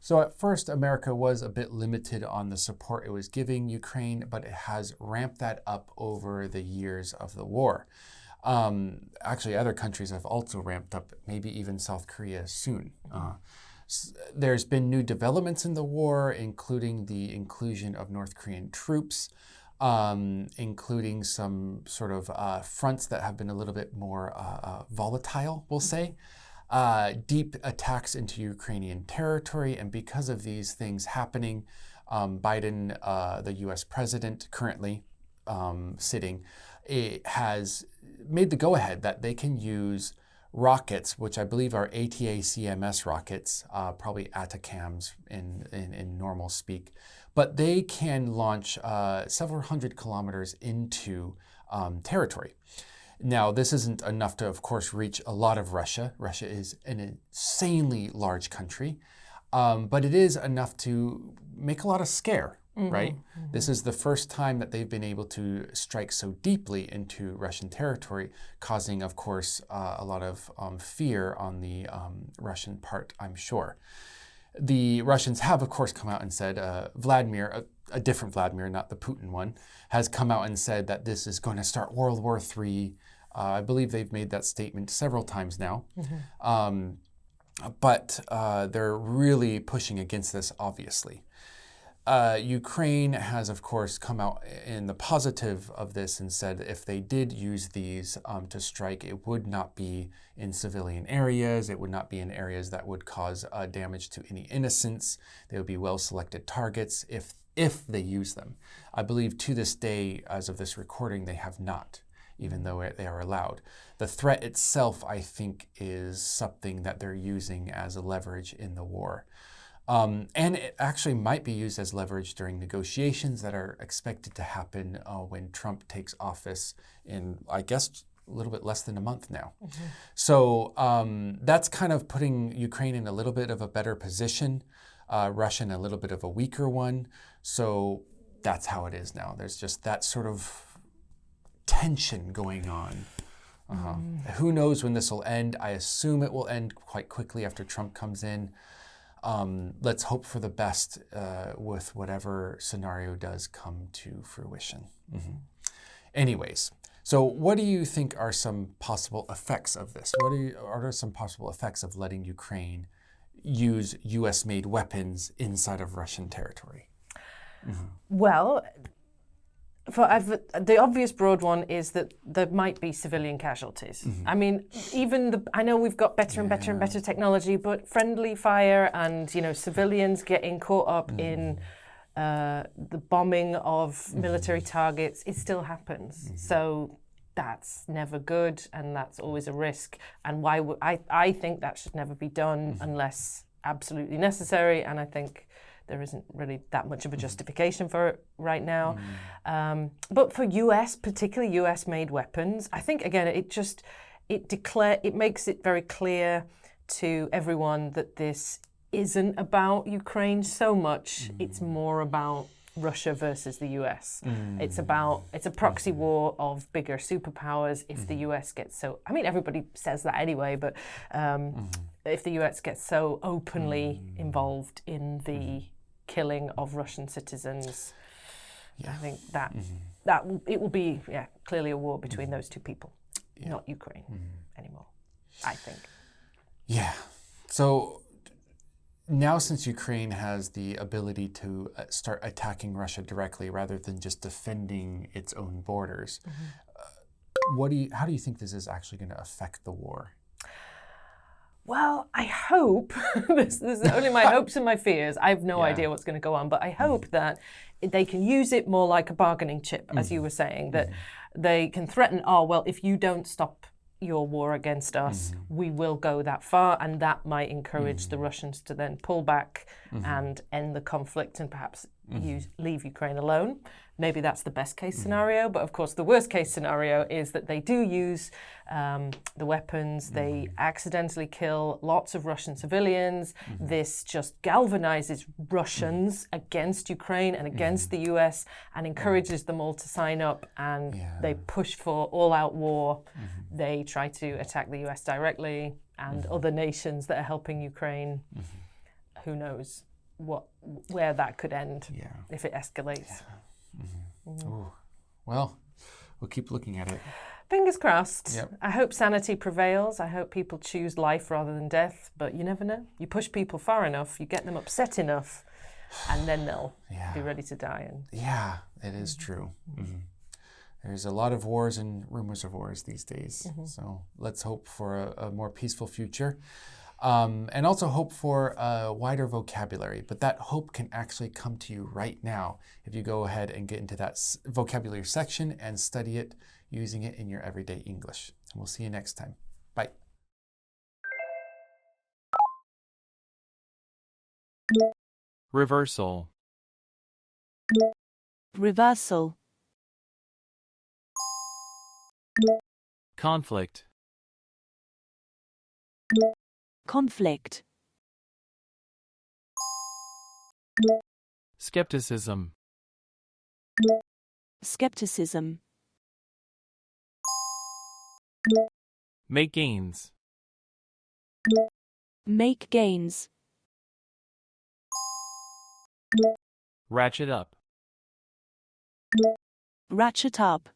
So at first, America was a bit limited on the support it was giving Ukraine, but it has ramped that up over the years of the war. Actually, other countries have also ramped up, maybe even South Korea soon. There's been new developments in the war, including the inclusion of North Korean troops, including some sort of fronts that have been a little bit more volatile, we'll say. Deep attacks into Ukrainian territory. And because of these things happening, Biden, the US president currently sitting, has made the go-ahead that they can use rockets, which I believe are ATACMS rockets, probably ATACMS in normal speak, but they can launch several hundred kilometers into territory. Now, this isn't enough to, of course, reach a lot of Russia. Russia is an insanely large country, but it is enough to make a lot of scare, right? Mm-hmm. This is the first time that they've been able to strike so deeply into Russian territory, causing, of course, a lot of fear on the Russian part, I'm sure. The Russians have, of course, come out and said, Vladimir, a different Vladimir, not the Putin one, has come out and said that this is going to start World War III. I believe they've made that statement several times now. Mm-hmm. But they're really pushing against this, obviously. Ukraine has, of course, come out in the positive of this and said if they did use these to strike, it would not be in civilian areas. It would not be in areas that would cause damage to any innocents. They would be well-selected targets if they use them. I believe to this day, as of this recording, they have not, even though they are allowed. The threat itself, I think, is something that they're using as a leverage in the war. And it actually might be used as leverage during negotiations that are expected to happen when Trump takes office in, I guess, a little bit less than a month now. Mm-hmm. So that's kind of putting Ukraine in a little bit of a better position, Russia in a little bit of a weaker one. So that's how it is now. There's just that sort of tension going on. Who knows when this will end? I assume it will end quite quickly after Trump comes in. Let's hope for the best with whatever scenario does come to fruition. Mm-hmm. Anyways, so what do you think are some possible effects of this? What are some possible effects of letting Ukraine use U.S.-made weapons inside of Russian territory? Mm-hmm. Well, the obvious broad one is that there might be civilian casualties. Mm-hmm. I mean, I know we've got better and better and better technology, but friendly fire and civilians getting caught up in the bombing of military targets, it still happens. Mm-hmm. So that's never good, and that's always a risk. And I think that should never be done unless absolutely necessary. And I think there isn't really that much of a justification for it right now. But for particularly US-made weapons, I think, again, it makes it very clear to everyone that this isn't about Ukraine so much. It's more about Russia versus the US. It's a proxy war of bigger superpowers. If the US gets everybody says that anyway, but if the US gets so openly involved in the killing of Russian citizens, I think that it will be clearly a war between those two people, not Ukraine anymore, I think. Yeah. So now, since Ukraine has the ability to start attacking Russia directly rather than just defending its own borders, how do you think this is actually going to affect the war? Well, I hope, this is only my hopes and my fears. I have no idea what's going to go on, but I hope that they can use it more like a bargaining chip, as you were saying, that they can threaten, if you don't stop your war against us, we will go that far, and that might encourage the Russians to then pull back and end the conflict and perhaps leave Ukraine alone. Maybe that's the best case scenario, but of course the worst case scenario is that they do use the weapons, they accidentally kill lots of Russian civilians. This just galvanizes Russians against Ukraine and against the US and encourages them all to sign up, and they push for all-out war. They try to attack the US directly and other nations that are helping Ukraine. Who knows? where that could end Yeah. if it escalates. Ooh. Well, we'll keep looking at it. Fingers crossed. Yep. I hope sanity prevails. I hope people choose life rather than death, but you never know. You push people far enough, you get them upset enough, and then they'll be ready to die. And Yeah, it is true. There's a lot of wars and rumors of wars these days. So let's hope for a more peaceful future. And also hope for a wider vocabulary. But that hope can actually come to you right now if you go ahead and get into that vocabulary section and study it, using it in your everyday English. And we'll see you next time. Bye. Reversal. Reversal. Conflict. Conflict. Skepticism. Skepticism. Make gains. Make gains. Ratchet up. Ratchet up.